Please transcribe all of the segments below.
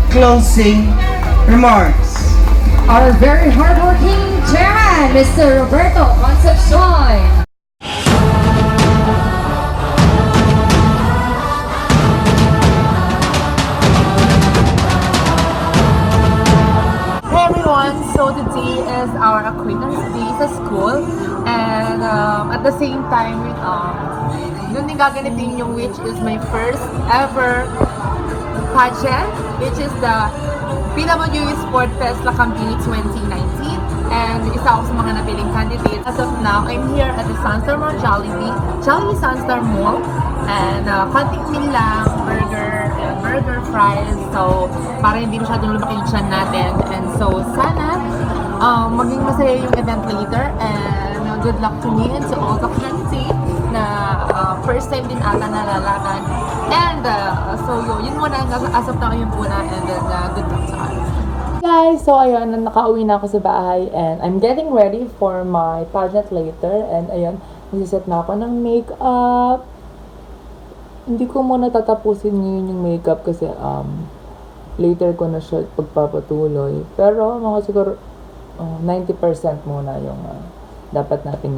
Closing remarks. Our very hardworking chairman, Mr. Roberto Concepcion. Hey everyone, so today is our acquaintance day sa school, and at the same time, yun din gaganitin yung which is my first ever pageant, which is the PWE Sport Fest La Campini 2019, and isa ako sa mga napiling candidates. As of now, I'm here at the Sunstar Mall Jollibee Sunstar Mall, and konting meal lang, burger, fries, so para hindi masyadong lumaki yung tiyan natin. And so sana maging masaya yung event later, and good luck to me and to all the candidates na first time din ata nalalaban. And so yun muna, as of now yun muna, and then good luck to us. Guys, so ayun, nakauwi na ako sa bahay and I'm getting ready for my pageant later. And ayun, nagsiset na ako ng makeup. Hindi ko muna tatapusin yun yung makeup kasi later ko na siya pagpapatuloy. Pero mga siguro 90% muna yung dapat natin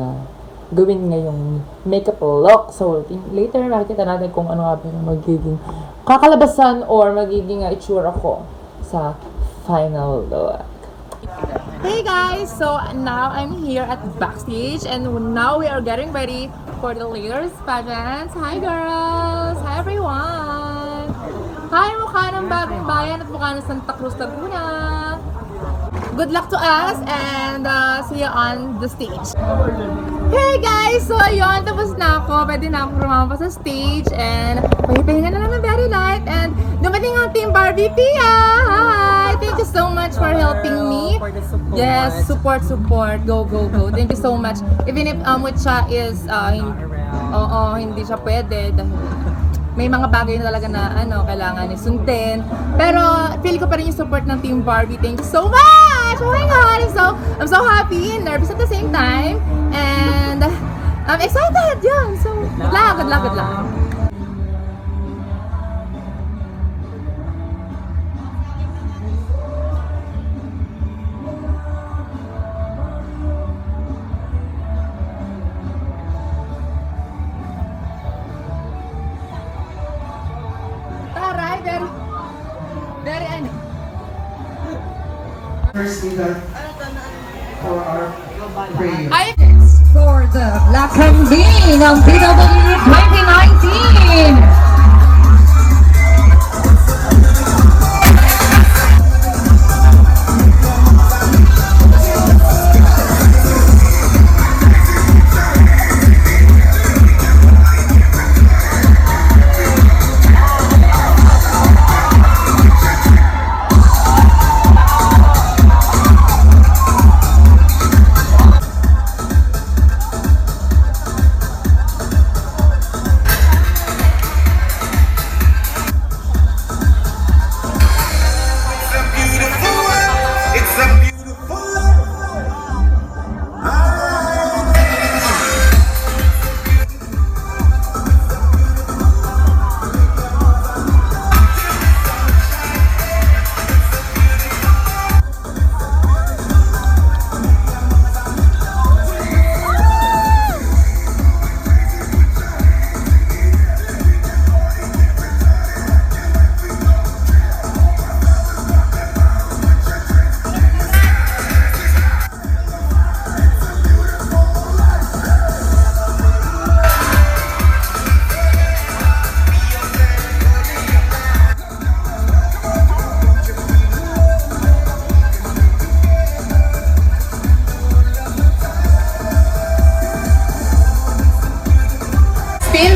gawin ngayong makeup look. So later makikita natin kung ano nga ba yung magiging kakalabasan or magiging itsura ko sa final look. Hey guys, so now I'm here at backstage, and now we are getting ready for the latest pageants. Hi girls! Hi everyone! Hi mukha ng Bagong Bayan at mukha ng Santa Cruz, Laguna! Good luck to us, and see you on the stage. Hey guys! So ayun, tapos na ako. Pwede na ako rumampa sa stage, and pahipahinga na lang ng very light, and dumating ang Team Barbie Pia! Hi! Thank you so much for helping me. For the support. Yes, support. Go. Thank you so much. Even if Mucha is hindi siya pwede dahil may mga bagay na talaga na kailangan sundin. Pero feel ko pa rin yung support ng Team Barbie. Thank you so much! Oh my God! I'm so happy and nervous at the same time. And I'm excited! Yun! So, good luck. Very First leader for our prayer. For the La Campini ng PWE 2019.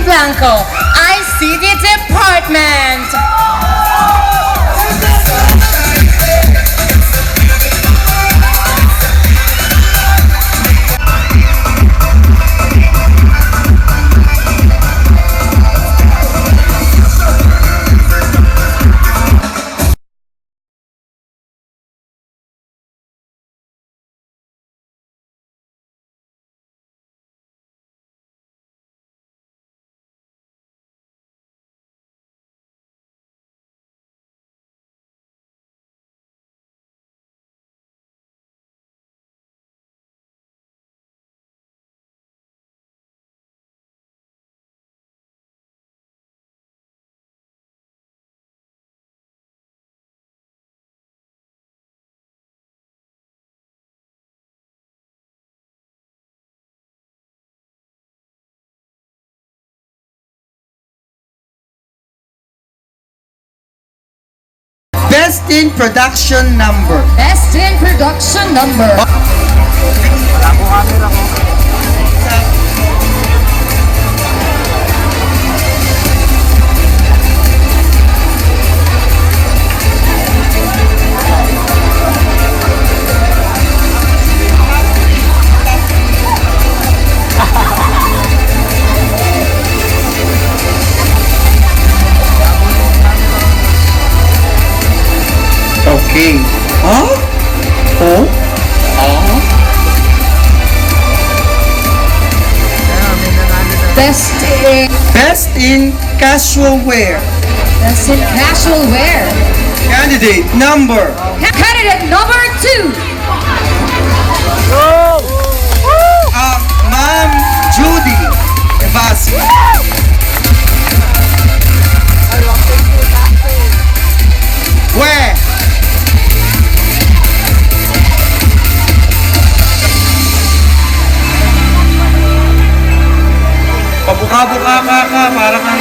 Blanco, ICT Department. Best in production number. Best in production number. Okay. Oh? Oh? Oh? Best in Casual wear. casual wear. Candidate number. Candidate number 2. Ma'am Judy Evasi. Where? Pabuka-buka ka, para kang...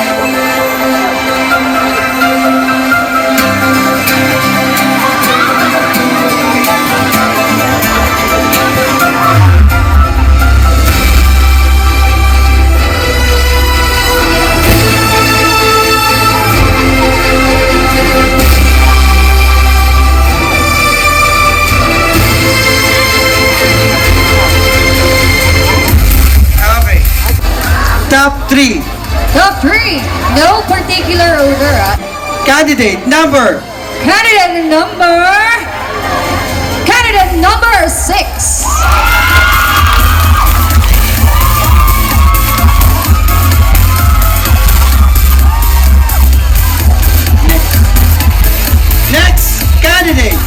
Okay. Top 3. Top 3. No particular order. Candidate number. Candidate number 6. Next candidate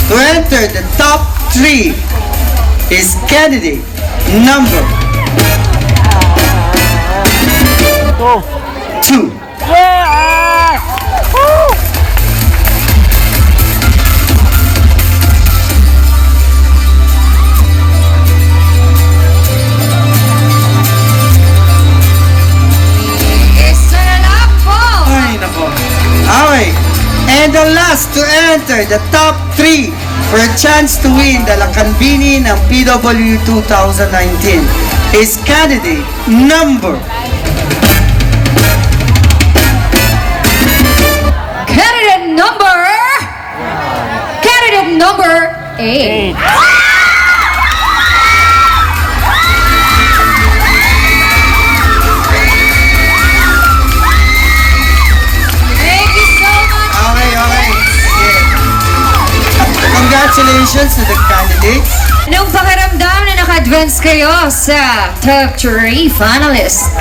to enter the top 3 is candidate number 2. Isa na lang po. Ay, nako. Okay. And the last to enter the top 3 for a chance to win the Lakambini ng PW 2019 is candidate number Candidate number 8. Thank you so much. Okay, okay. Yeah. Congratulations to the candidates. Anong pakiramdam na naka-advance kayo sa top 3 finalists?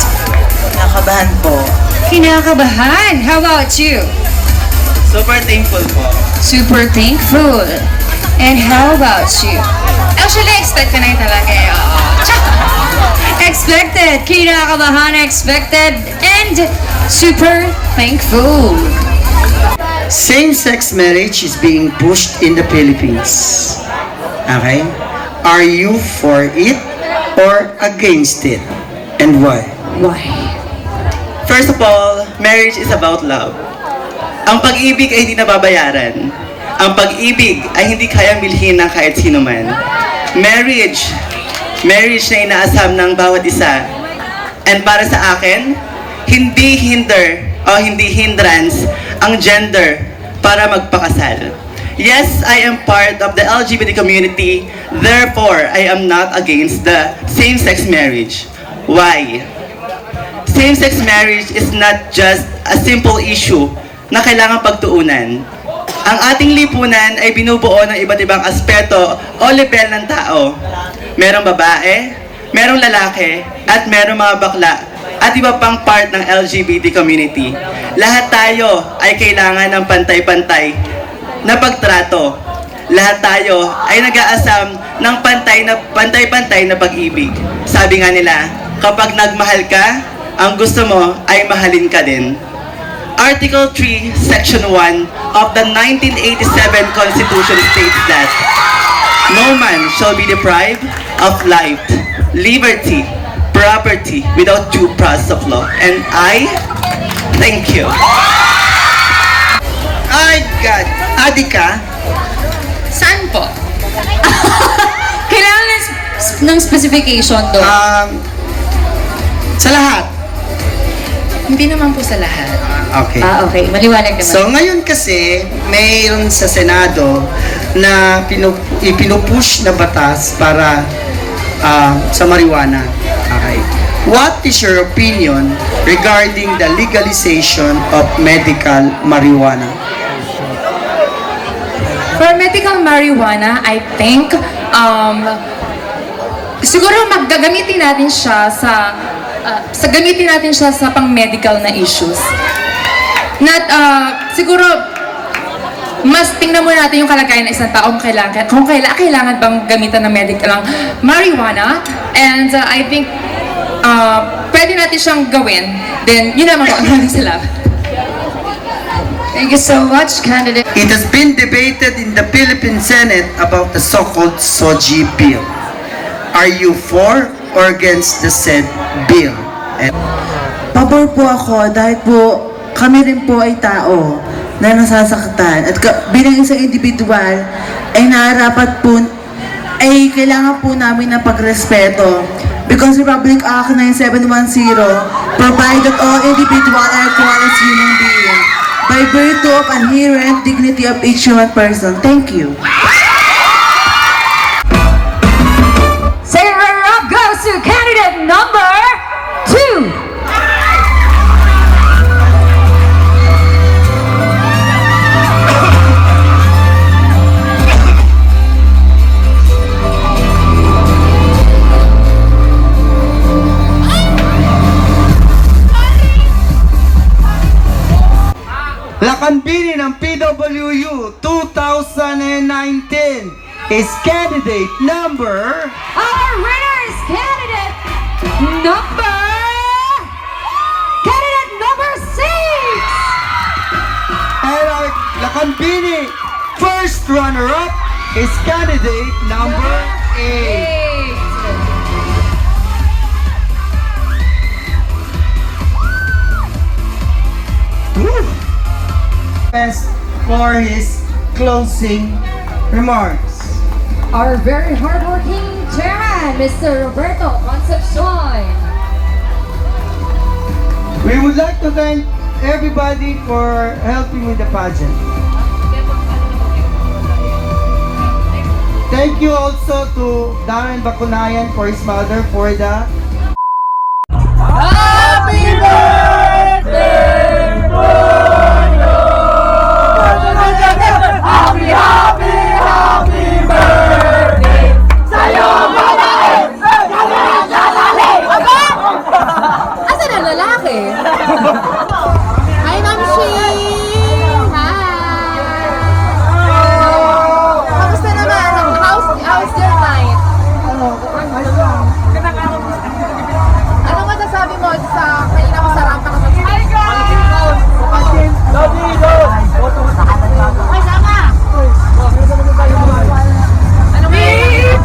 Nakabahan po. Kinakabahan. How about you? Super thankful po. Super thankful. And how about you? Actually, expect ko na yun talaga eh. Oo. Expected. Kinakabahan, expected, and super thankful. Same-sex marriage is being pushed in the Philippines. Okay? Are you for it or against it? And why? Why? First of all, marriage is about love. Ang pag-ibig ay hindi nababayaran. Ang pag-ibig ay hindi kayang bilhin ng kahit sino man. Marriage na inaasam ng bawat isa. And para sa akin, hindi hindrance ang gender para magpakasal. Yes, I am part of the LGBT community, therefore I am not against the same-sex marriage. Why? Same-sex marriage is not just a simple issue na kailangan pagtuunan. Ang ating lipunan ay binubuo ng iba't ibang aspeto o level ng tao. Merong babae, merong lalaki, at merong mga bakla, at iba pang part ng LGBT community. Lahat tayo ay kailangan ng pantay-pantay na pagtrato. Lahat tayo ay nag-aasam ng pantay-pantay na pag-ibig. Sabi nga nila, kapag nagmahal ka, ang gusto mo ay mahalin ka din. Article 3, Section 1 of the 1987 Constitution states that no man shall be deprived of life, liberty, property without due process of law. And I thank you. Alright God. Adik ka? Saan po? Kailangan ng specification doon. Sa lahat. Hindi naman po sa lahat. Okay. Okay. Maliwanag naman. So ngayon kasi, mayroon sa Senado na ipinupush na batas para sa marijuana. Okay. What is your opinion regarding the legalization of medical marijuana? For medical marijuana, I think, siguro gagamitin natin siya gamitin natin siya sa pang-medical na issues. Siguro, mas tingnan muna natin yung kalagayan ng isang tao kung kailangan bang gamitan ng medical ng marijuana. And I think, pwede natin siyang gawin. Then, yun naman po. Maraming salamat. Thank you so much, candidate. It has been debated in the Philippine Senate about the so-called SOGI bill. Are you for or against the said bill? Pabor po ako dahil po kami rin po ay tao na nasasaktan at bilang isang individual ay nararapat po ay kailangan po namin ng pagrespeto because Republic Act 9710 provide that all individuals are equal as human beings by virtue of inherent dignity of each human person. Thank you. Second runner-up goes to candidate number 2. Lakanbini ng PWU 2019 is candidate number... Our winner is candidate number 6. And our Lakanbini first runner-up is candidate number 8. For his closing remarks. Our very hardworking chairman, Mr. Roberto Concepcion. We would like to thank everybody for helping with the pageant. Thank you also to Darren Bakunayan for his mother for the Happy birthday! Happy, happy, happy birthday sa'yo, babae! Asan ang lalaki? Hi, Mamshi! Hi! Kamusta naman? How's your night? Ano masasabi mo sa kanina mo sa rampa ka sa Hi, guys! Okay, sama! Ano ba yun?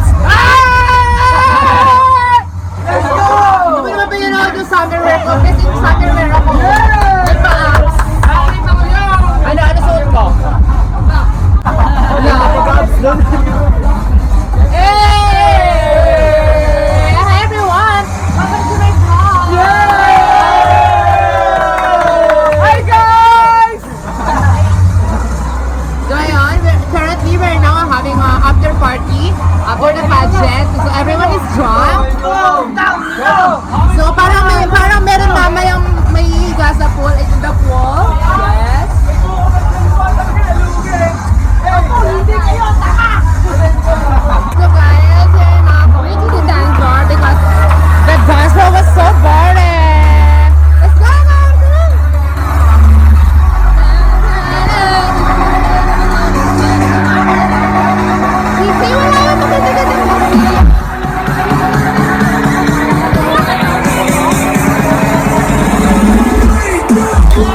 Let's go! Hindi mo naman ba yun ako yung summer wear ko? Kasi yung summer wear ako. Nagpa-abs. Ano suot ko? Wala. Hey! Hi everyone! Welcome to my vlog! Hi guys! So ayun, currently we're now having a after party after the pageant. So everyone is drunk. So parang meron mamayang may higa sa pool. It's in the pool. Yes. So guys, we're now going to the dance floor because the dance floor was so boring. Let's go, guys! Sisi, wala yung maganda-ganda. Go!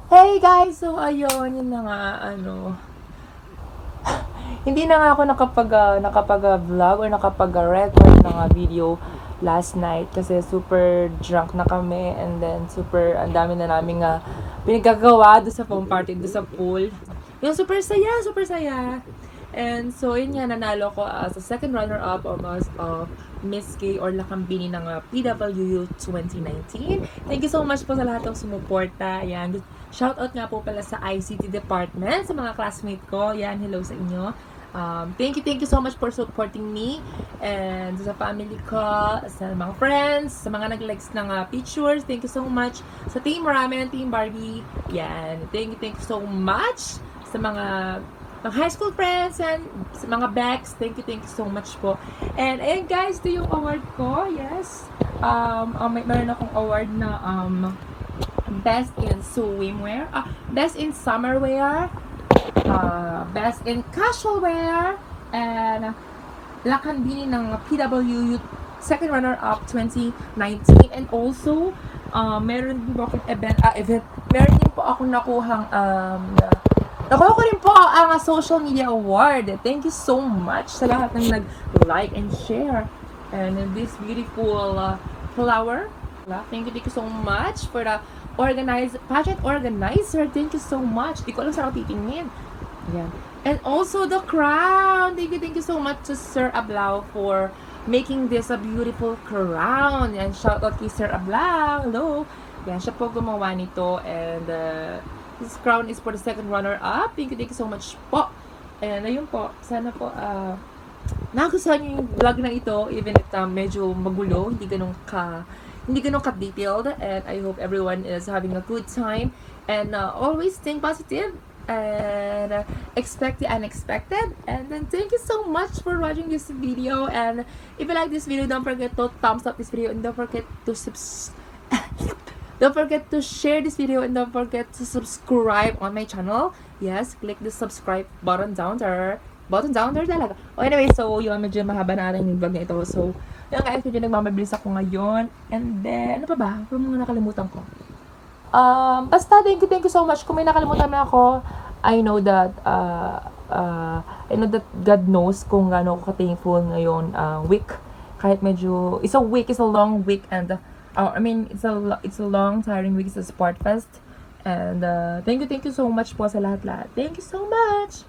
Hey guys! So ayun, yun na nga, hindi na nga ako nakapag-vlog or nakapag-record ng video last night kasi super drunk na kami and then super ang dami na namin pinagagawa doon sa foam party, doon sa pool. Yung super saya. And so, yun nga, nanalo ko as a second runner-up of Miss K or Lakambini ng PWU 2019. Thank you so much po sa lahat ng sumuporta. Ayan. Shoutout nga po pala sa ICT department, sa mga classmate ko. Ayan, hello sa inyo. Thank you so much for supporting me and sa family ko, sa mga friends, sa mga nag-likes ng pictures. Thank you so much sa Team Ramen, Team Barbie. Yan. Thank you so much sa mga high school friends and sa mga backs. Thank you so much po. And ayan guys, ito yung award ko. Yes. Meron akong award na Best in Swimwear, Best in Summerwear, Best in Casual Wear, and Lakambini ng PWU second runner-up 2019. And also, meron din po akong meron din po akong nakuhang nakuha ko rin po ang social media award. Thank you so much sa lahat ng nag-like and share. And this beautiful flower. Thank you so much for the pageant organizer. Thank you so much. Di ko alam saan ako titingin. Ayan. And also the crown. Thank you so much to Sir Ablao for making this a beautiful crown. And shout out kay Sir Ablao. Hello. Yan, siya po gumawa nito. And this crown is for the second runner-up. Thank you so much po. And ayun po, sana po nagustuhan niyo yung vlog na ito, even if medyo magulo, hindi ganun ka-detailed. And I hope everyone is having a good time. And always think positive and expect the unexpected. And then thank you so much for watching this video. And if you like this video, don't forget to thumbs up this video and don't forget to Don't forget to share this video and don't forget to subscribe on my channel. Yes, click the subscribe button down there. Button down there talaga. Oh, anyway, so yun, medyo mahaba na rin yung vlog na ito. So, yun guys, medyo nagmamabilis ako ngayon. And then, ano pa ba? Ano mga nakalimutan ko? Basta, thank you so much. Kung may nakalimutan na ako, I know that God knows kung gaano ako ka-thankful ngayon week. Kahit medyo, it's a long week and it's a long, tiring week sa Sport Fest. And thank you so much po sa lahat-lahat. Thank you so much!